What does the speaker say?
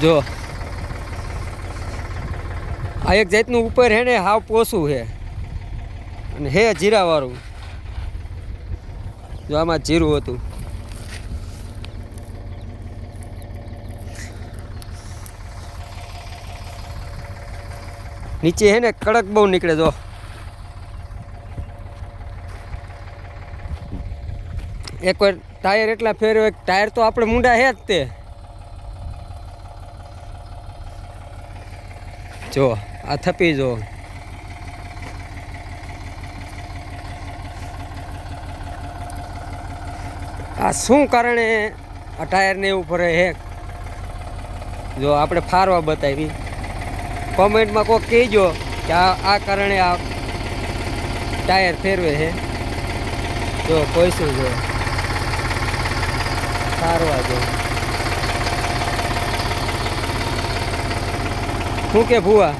જો આ એક જાતનું ઉપર હે ને હાવ પોસું છે અને હે જીરાવાળું. જો આમાં જીરું હતું. નીચે હે ને કડક બહુ નીકળે. જો એક વાર ટાયર એટલા ફેરવે, ટાયર તો આપણે મૂંડા હે જ તે. જો આ થપી જો આ શું કારણે આ ટાયરને એવું ફરે હે. જો આપણે ફારવા બતાવી, કોમેન્ટમાં કોઈક કહેજો કે આ કારણે આ ટાયર ફેરવે છે. જો કોઈ શું જો ફારવા જો શું કે ભૂવા